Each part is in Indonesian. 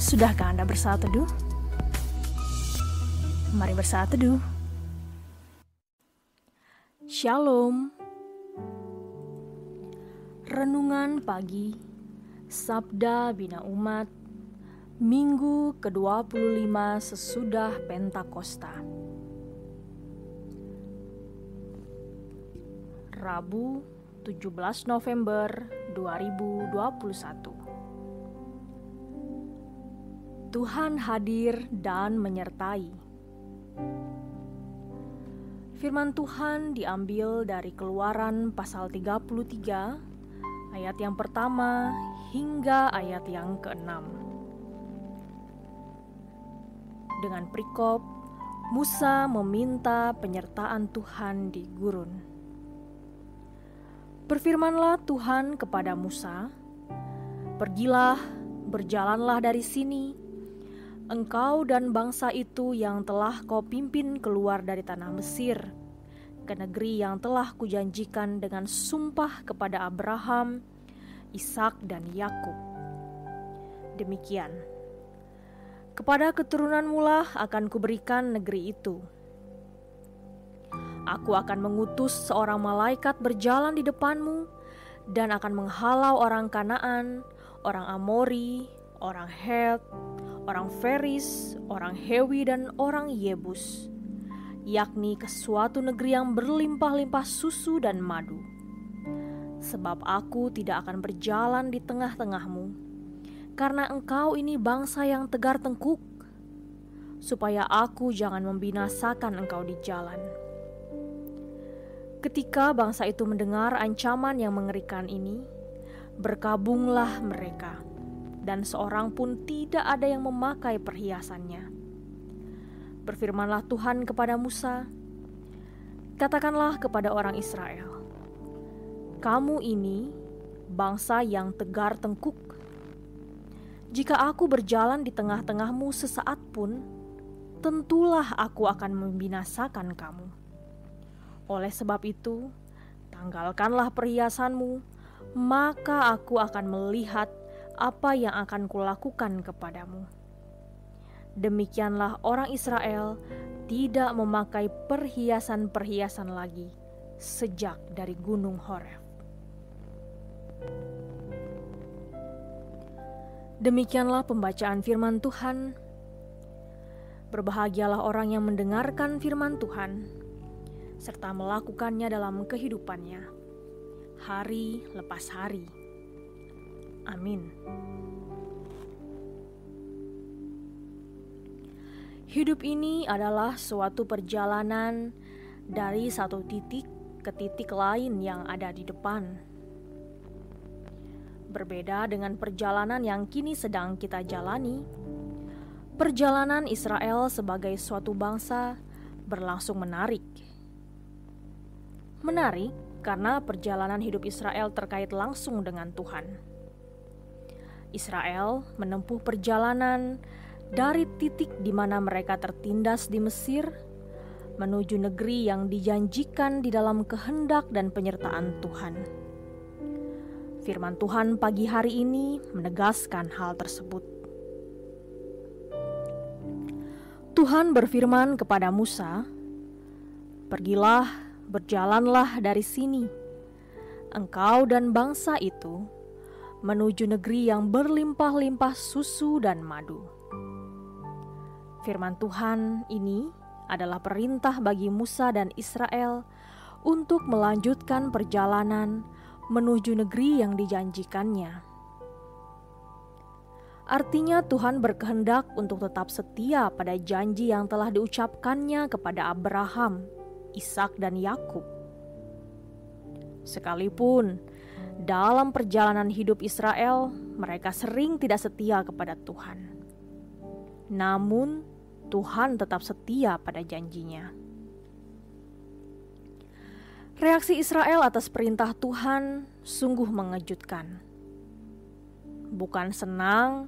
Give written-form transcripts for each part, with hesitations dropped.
Sudahkah Anda bersaat teduh? Mari bersaat teduh. Shalom. Renungan pagi Sabda Bina Umat Minggu ke-25 sesudah Pentakosta. Rabu 17 November 2021. Tuhan hadir dan menyertai. Firman Tuhan diambil dari Keluaran pasal 33 ayat yang pertama hingga ayat yang ke-6. Dengan perikop, Musa meminta penyertaan Tuhan di gurun. Berfirmanlah Tuhan kepada Musa, "Pergilah, berjalanlah dari sini, engkau dan bangsa itu yang telah kau pimpin keluar dari tanah Mesir, ke negeri yang telah kujanjikan dengan sumpah kepada Abraham, Ishak dan Yakub. Demikian, kepada keturunanmu lah akan kuberikan negeri itu. Aku akan mengutus seorang malaikat berjalan di depanmu dan akan menghalau orang Kanaan, orang Amori, orang Het, orang Feris, orang Hewi dan orang Yebus, yakni ke suatu negeri yang berlimpah-limpah susu dan madu. Sebab aku tidak akan berjalan di tengah-tengahmu, karena engkau ini bangsa yang tegar tengkuk, supaya aku jangan membinasakan engkau di jalan." Ketika bangsa itu mendengar ancaman yang mengerikan ini, berkabunglah mereka, dan seorang pun tidak ada yang memakai perhiasannya. Berfirmanlah Tuhan kepada Musa, "Katakanlah kepada orang Israel, kamu ini bangsa yang tegar tengkuk. Jika aku berjalan di tengah-tengahmu sesaat pun, tentulah aku akan membinasakan kamu. Oleh sebab itu, tanggalkanlah perhiasanmu, maka aku akan melihat apa yang akan kulakukan kepadamu." Demikianlah orang Israel tidak memakai perhiasan-perhiasan lagi sejak dari Gunung Horeb. Demikianlah pembacaan firman Tuhan. Berbahagialah orang yang mendengarkan firman Tuhan serta melakukannya dalam kehidupannya, hari lepas hari. Amin. Hidup ini adalah suatu perjalanan dari satu titik ke titik lain yang ada di depan. Berbeda dengan perjalanan yang kini sedang kita jalani, perjalanan Israel sebagai suatu bangsa berlangsung menarik. Menarik karena perjalanan hidup Israel terkait langsung dengan Tuhan. Israel menempuh perjalanan dari titik di mana mereka tertindas di Mesir menuju negeri yang dijanjikan di dalam kehendak dan penyertaan Tuhan. Firman Tuhan pagi hari ini menegaskan hal tersebut. Tuhan berfirman kepada Musa, "Pergilah, berjalanlah dari sini, engkau dan bangsa itu, menuju negeri yang berlimpah-limpah susu dan madu." Firman Tuhan ini adalah perintah bagi Musa dan Israel untuk melanjutkan perjalanan menuju negeri yang dijanjikannya. Artinya Tuhan berkehendak untuk tetap setia pada janji yang telah diucapkannya kepada Abraham, Ishak dan Yakub. Sekalipun dalam perjalanan hidup Israel, mereka sering tidak setia kepada Tuhan. Namun, Tuhan tetap setia pada janjinya. Reaksi Israel atas perintah Tuhan sungguh mengejutkan. Bukan senang,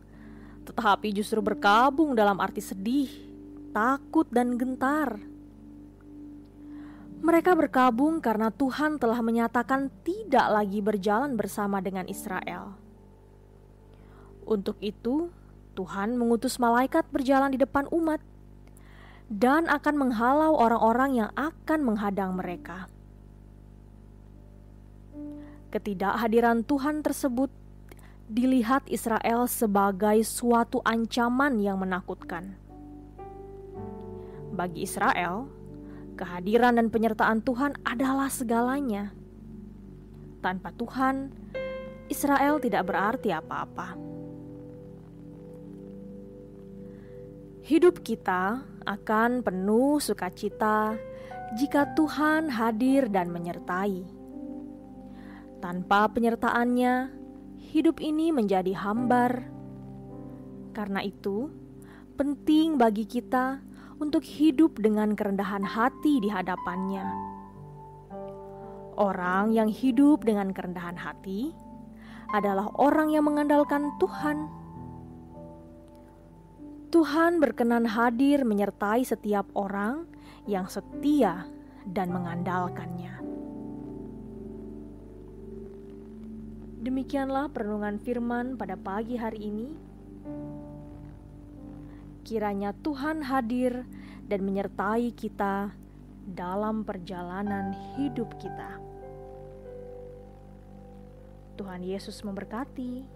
tetapi justru berkabung dalam arti sedih, takut, dan gentar. Mereka berkabung karena Tuhan telah menyatakan tidak lagi berjalan bersama dengan Israel. Untuk itu, Tuhan mengutus malaikat berjalan di depan umat dan akan menghalau orang-orang yang akan menghadang mereka. Ketidakhadiran Tuhan tersebut dilihat Israel sebagai suatu ancaman yang menakutkan. Bagi Israel, kehadiran dan penyertaan Tuhan adalah segalanya. Tanpa Tuhan, Israel tidak berarti apa-apa. Hidup kita akan penuh sukacita jika Tuhan hadir dan menyertai. Tanpa penyertaannya, hidup ini menjadi hambar. Karena itu, penting bagi kita untuk hidup dengan kerendahan hati di hadapannya. Orang yang hidup dengan kerendahan hati adalah orang yang mengandalkan Tuhan. Tuhan berkenan hadir menyertai setiap orang yang setia dan mengandalkannya. Demikianlah perenungan firman pada pagi hari ini. Kiranya Tuhan hadir dan menyertai kita dalam perjalanan hidup kita. Tuhan Yesus memberkati.